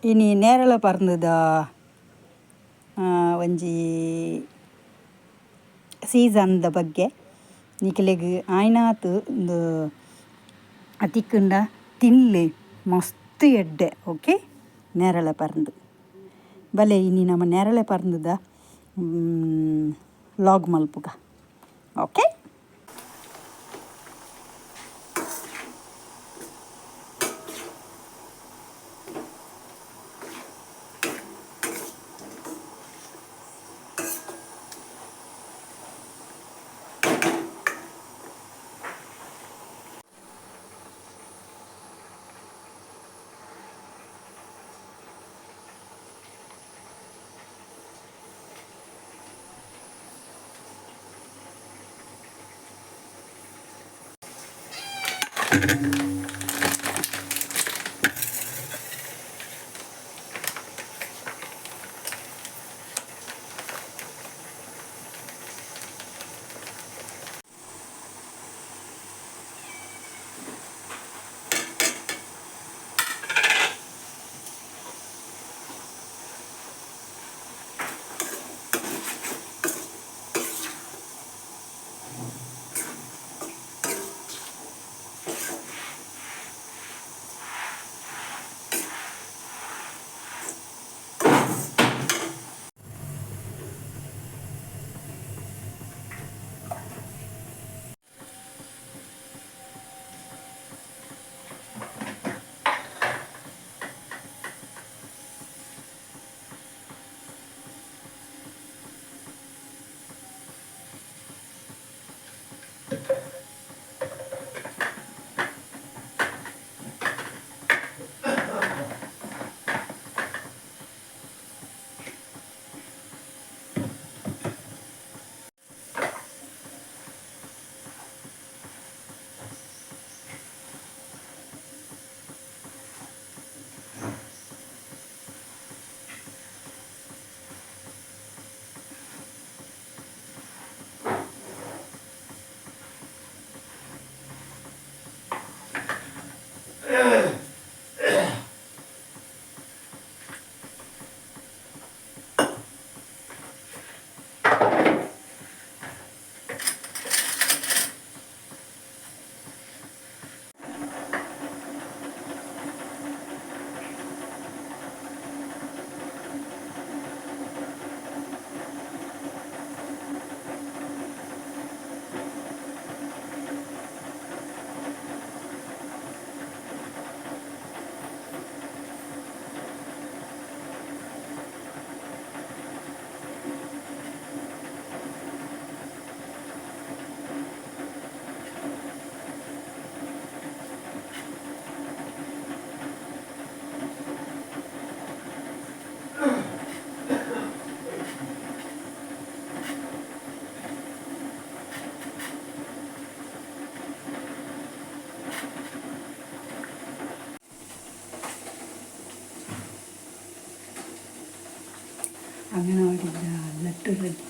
ಇನ್ನು ನೇರಳ ಪರ್ಂದದ ಒಂಜಿ ಸೀಸನ್ದ ಬಗ್ಗೆ ನಿಖಲೆಗ್ ಆಯ್ನಾತ್ ಒಂದು ತಿಕ್ಕಂಡ ತಿನ್ಲಿ ಮಸ್ತ್ ಎಡ್ಡೆ. ಓಕೆ, ನೇರಳೆ ಪರ್ಂದು ಬಲೆ ಇನ್ನು ನಮ್ಮ ನೇರಳೆ ಪರ್ಂದದ ಲಾಗ್ ಮಲ್ಪುಗ. ಓಕೆ, ಅಂಗನವಾಡಿದ ಲಟ್ಟು ರೆಡಿ.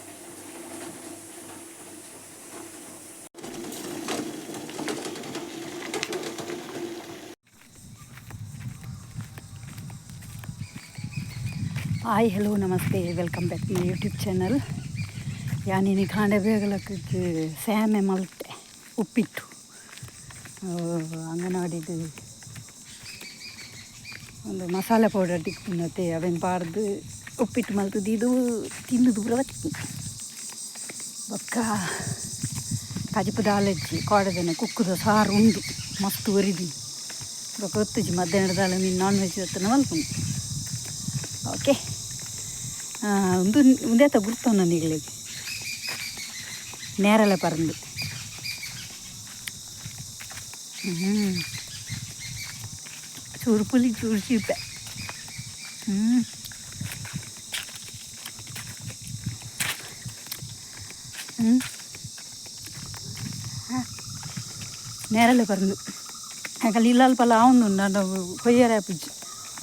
ಹಾಯ್, ಹಲೋ, ನಮಸ್ತೆ, welcome back my YouTube channel. ಯಾನಿನಿ ಕಾಂಡೆ ಬೇಗಲಕ್ಕೆ ಸ್ಯಾಮೆ ಮಲ್ತೆ ಉಪ್ಪಿಟ್ಟು ಅಂಗನವಾಡಿದು ಒಂದು ಮಸಾಲೆ ಪೌಡರ್ ತಿಕ್ಕಿನತ್ತೆ ಅವೇನು ಪಾಡ್ದು ಉಪ್ಪಿಟ್ಟು ಮಲ್ತದ್ದು ಇದು ತಿಂದು ದೂರ ಬತ್ತಿ ಬೊಕ್ಕ ಕಜಿಪದ ಆಲಜ್ಜಿ ಕೋಡದನ ಕುಕ್ಕುದ ಸಾರು ಉಂಡು ಮಸ್ತ್ ಒರಿದಿ ಬೊಕ್ಕ ಒತ್ತುಜಿ ಮಧ್ಯಾಹ್ನದ ನೀನು ನಾನ್ ವೆಜ್ ಹೊತ್ತನ ಮಲ್ಪುಂಡು. ಓಕೆ, ಒಂದು ಮುಂದೆ ಗುರ್ತವ ನನಗಳಿಗೆ ನೇರಳೆ ಪರಂದು ಚೂರು ಪುಲಿ ಚೂರು ಚೀಪೆ ನೇರಳೆ ಪರಂದು ಯಾಕಲ್ಲಿ ಇಲ್ಲಲ್ಪಲ್ಲ ಅವನು ನಾನು ಕೊಯ್ಯರ ಪುಜ್ಜಿ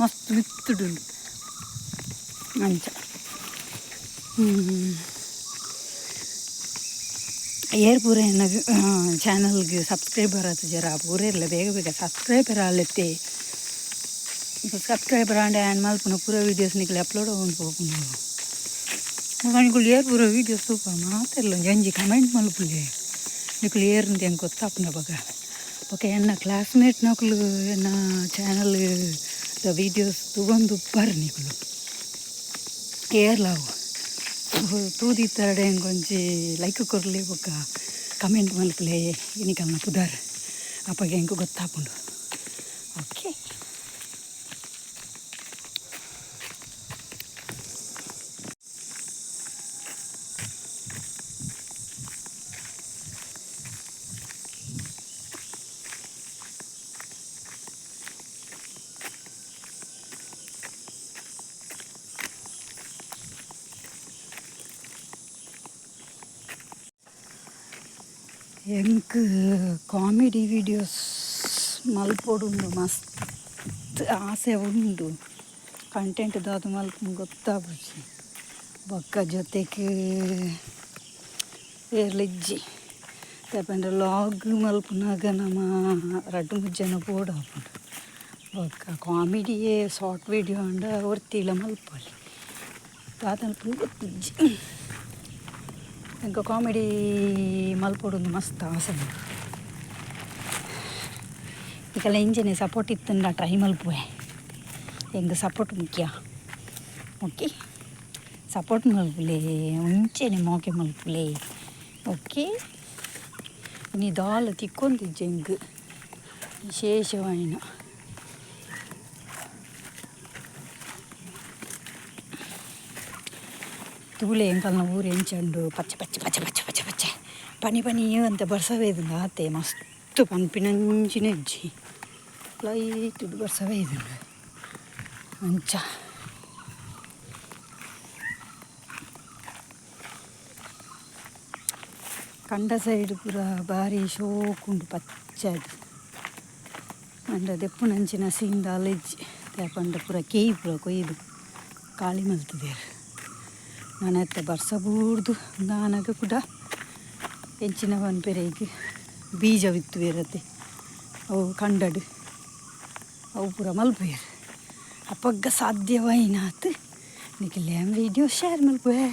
ಮಸ್ತ್ ಮಿತ್ತುಡುಂಡು ಮಂಚ. ಏರ್ ಪೂರ ಎನ್ನ ಚಾನಲ್ಗೆ ಸಬ್ಸ್ಕ್ರೈಬರ್ ಆಯ್ತು ಜರ ಪೂರ ಇರಲ್ಲ ಬೇಗ ಬೇಗ ಸಬ್ಸ್ಕ್ರೈಬರ್ ಆಲತ್ತೆ இப்போ சப்ஸ்கிரைபர் ஆண்ட் மல்ಪುನ ಪೂರ ವೀಡಿಯೋಸ್ ನಿಕ್ಲೆ ಅಪ್ಲೋಡ್ ಆಗೊಂಡು ಹೋಗ್ಕೊಂಡು ಮಗನಿಗಳು ಏರ್ ಪೂರ ವೀಡಿಯೋಸ್ ತೂಪ ಮಾತೆಲ್ಲ ಜಂಜಿ ಕಮೆಂಟ್ ಮಲ್ಪುಲೆ ನಿಕ್ಲು ಏರ್ಂದು ಹೆಂಗೆ ಗೊತ್ತಾಪನ ಬೊಕ ಎನ್ನ ಕ್ಲಾಸ್ಮೇಟ್ ನಕ್ಲು ಎನ್ನ ಚಾನಲ್ ದ ವೀಡಿಯೋಸ್ ತಗೊಂಡು ಬರ್ರಿ ನಿಕ್ಲು ಏರ್ಲಾವು ತೂದಿ ತರಡೆ ಹೆಂಗೊಂಜಿ ಲೈಕ್ ಕೊರಲಿ ಬೊಕ ಕಮೆಂಟ್ ಮಲ್ಪಲೆ ಇನಿಕಲ್ನ ಪುದಾರ್ ಅಪ್ಪಗೆ ಹೆಂಗೆ ಗೊತ್ತಾಪುಂಡು ಓಕೆ. ಎಂಕ್ ಕಾಮಿಡಿ ವೀಡಿಯೋಸ್ ಮಲ್ಪೊಡುಂಡು ಮಸ್ತ್ ಆಸೆ ಉಂಡು. ಕಂಟೆಂಟ್ ದಾದು ಮಲ್ಪ ಗೊತ್ತಾಪುಜಿ ಬೊಕ್ಕ ಜೊತೆಗೆ ಏರ್ಲಿಜ್ಜಿ ತಪಂಡ ಲಾಗ್ ಮಲ್ಪುನಾಗ ನಮ್ಮ ರಡ್ಡು ಮುಜ್ಜನ ಬೋಡಾಪುಂಡು ಬೊಕ್ಕ ಕಾಮಿಡಿಯೇ ಶಾರ್ಟ್ ವೀಡಿಯೋ ಅಂಡ ಒರ್ತಿಲ ಮಲ್ಪೊಲಿ ದಾದಲ್ಪ ಗೊತ್ತಿಜ್ಜಿ. ಎಂಕ ಕಾಮಿಡಿ ಮಲ್ಪೊಡುಂದು ಮಸ್ತ್ ಆಸೆ ಉಂಡು. ಈಗೆಲ್ಲ ಇಂಜನೆ ಸಪೋರ್ಟ್ ಇತ್ತಂಡ ಟ್ರೈ ಮಲ್ಪುವೆ ಎಂಗ ಸಪೋರ್ಟ್ ಮುಖ್ಯ. ಓಕೆ ಸಪೋರ್ಟ್ ಮಲ್ಪುಲೆ ಮುಂಚೆನೆ ಮೋಕೆ ಮಲ್ಪುಲೆ ಓಕೆ. ನೀ ದಾಲ್ ತಿಕ್ಕೊಂದಿಜ್ಜೆ ಎಂಗ್ ವಿಶೇಷವಾಯಿನ ತೂಲೆ ಎಂಕಲ್ನ ಊರು ಎಂಚಂಡು ಪಚ್ಚೆ ಪಚ್ಚೆ ಪಚ್ಚೆ ಪಚ್ಚೆ ಪಚ್ಚೆ ಪಚ್ಚೆ ಪನಿ ಪನಿ ಅಂತ ಬರ್ಸವೇದುಂಡು ಆತೆ ಮಸ್ತ್ ಪನ್ಪಿನಂಚಿನ ಇಜ್ಜಿ ಲೈಟ್ ಬರ್ಸವೇದುಂಡು ಅಂಚ ಕಂಡ ಸೈಡ್ ಪೂರ ಭಾರಿ ಶೋಕುಂಡು ಪಚ್ಚದು ಅಂಡ ದೆಪ್ಪುನಂಚಿನ ಸೀಂದ ಅಲೆಜ್ಜಿ ತೇಪಂಡ ಪೂರ ಕೇಯಿ ಪೂರ ಕೊಯ್ದು ಖಾಲಿ ಮಲ್ತಿದ್ದೇರು. ನಾನತ್ತ ಬರ್ಸಬೂರ್ದು ದಾನಗ ಕೂಡ ಎಂಚಿನ ಪನ್ಪೆರೆಗೆ ಬೀಜವಿತ್ತು ಇರತ್ತೆ ಅವು ಕಂಡಡು ಅವು ಪೂರ ಮಲ್ಪುವೆರು ಅಪ್ಪಗ ಸಾಧ್ಯವಾಯಿನಾತ್ ನಿಖಿಲ್ ವೀಡಿಯೋ ಶೇರ್ ಮಲ್ಪುವೆ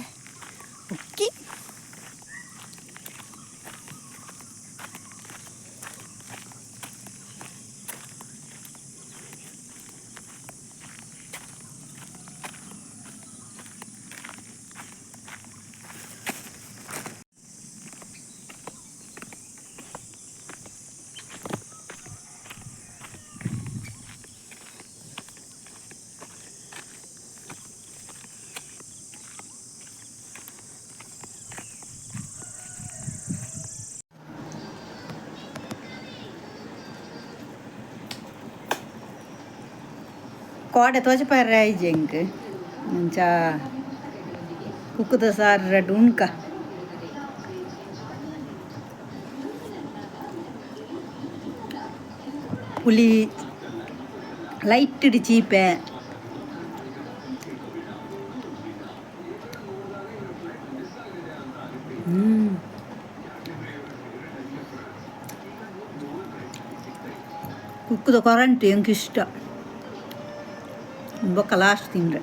ಓಕೆ. ಕೋಡೆ ತೋಚಪಾರ ಐಜೆಂಕ್ ಮಂಚ ಕುಕ್ಕುದ ಸಾರು ರಡ್ಡು ಉಣ್ಕ ಪುಲಿ ಲೈಟ್ ಚೀಪೆ ಕುಕ್ಕುದ ಕೊರಂಟು ಎಂಕ್ ಇಷ್ಟ ಬೊಕ್ಕ ಲಾಸ್ಟ್ ತಿಂಡ್ರೆ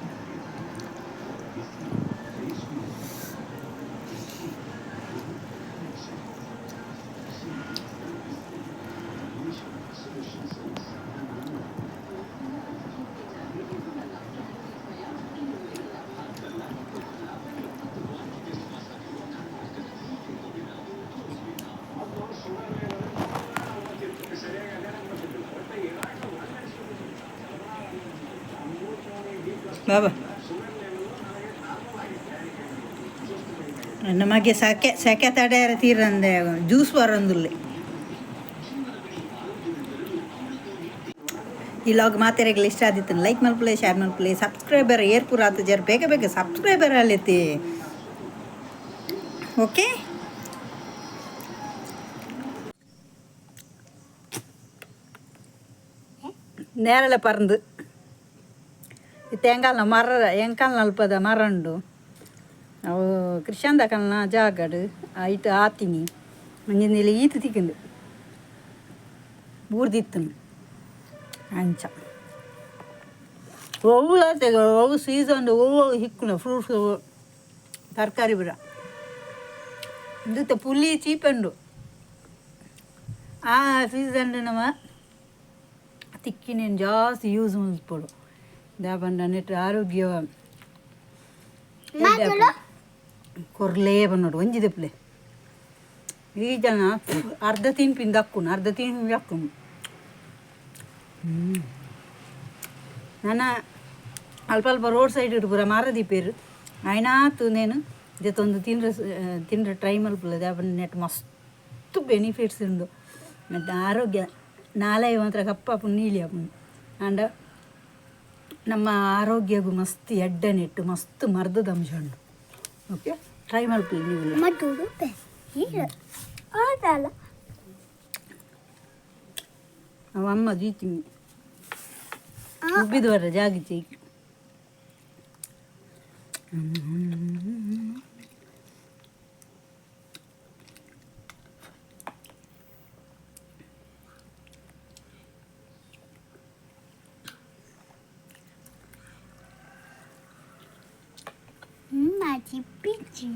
ಬಾಬಾ ನಮಗೆ ಸೆಕೆ ತಡೆಯರ ತೀರಂದೆ ಜ್ಯೂಸ್ ಬರೋಂದುಲ್ಲೆ ಈ ಲಾಗ್ ಮಾತೆರೆಗಳು ಇಷ್ಟ ಆದಿತ್ತು ಲೈಕ್ ಮಲ್ಪಲೆ ಶೇರ್ ಮಲ್ಪಲೆ ಸಬ್ಸ್ಕ್ರೈಬರ್ ಏರ್ಪುರ ಆತ ಜರ ಬೇಗ ಬೇಗ ಸಬ್ಸ್ಕ್ರೈಬರ್ ಅಲ್ಲೈತಿ ಓಕೆ. ನೇರಳೆ ಪರಂದು ತೇಂಗಾಲ್ನ ಮರ ಎಂಕಾಲ್ ನಲ್ಪದ ಮರ ಉಂಡು ಅವು ಕೃಷಂದ ಕಲ್ನ ಜಾಗಡು ಐಟ್ ಆತಿನಿ ಮಂಜಿಂದ ಈತ ತಿಕ್ಕಿಂದು ಬೂರ್ದಿತ್ತನು ಅಂಚ ಹೂವು ತೆಗೆ ಹೂವು ಸೀಸನ್ ಹೂವು ಹಿಕ್ಕುನ ಫ್ರೂಟ್ಸ್ ತರಕಾರಿ ಬಿಡ ಇಂದು ಪುಲಿ ಚೀಪಂಡು ಆ ಸೀಸನ್ ನಮ್ಮ ತಿಕ್ಕಿನೇನು ಜಾಸ್ತಿ ಯೂಸ್ ಮಾಡಿಸ್ಬೋದು ದಾಪಂಡ ನೆಟ್ಟು ಆರೋಗ್ಯ ಕೊರ್ಲೇ ಬಂದೋಡು ಒಂಜಿದೆ ಪ್ಲೇ ಈ ಜನ ಅರ್ಧ ತಿನ್ಪಿಂದ ಹಾಕುನು ಅರ್ಧ ತಿನ್ಪಿ ಹಾಕುನು ನನ್ನ ಅಲ್ಪ ಅಲ್ಪ ರೋಡ್ ಸೈಡ್ ಇಟ್ಟು ಪೂರ ಮಾರದೀಪೇರು ಆಯ್ನಾತು ನೇನು ಜೊತ್ತೊಂದು ತಿಂದ್ರೆ ಟ್ರೈ ಮಲ್ಪಲ್ಲ ದಾಪಂಡ ನೆಟ್ ಮಸ್ತ್ ಬೆನಿಫಿಟ್ಸ್ ಉಂಡು ಮತ್ತು ಆರೋಗ್ಯ ನಾಳೆ ಮಾತ್ರ ಕಪ್ಪಾಪು ನೀಲಿ ಆಪುಂಡು ಆಂಡ ನಮ್ಮ ಆರೋಗ್ಯಗೂ ಮಸ್ತ್ ಎಡ್ಡ ನೆಟ್ಟು ಮಸ್ತ್ ಮರ್ದದ ಅಂಶ ಉಂಡು ಓಕೆ ಟ್ರೈ ಮಲ್ಪಿ ನೀವು ಅವ ಅಮ್ಮ ಜೀತಿ ಉಬ್ಬಿದು ಬರ ಜಾಗಿಚಿ Mati pici.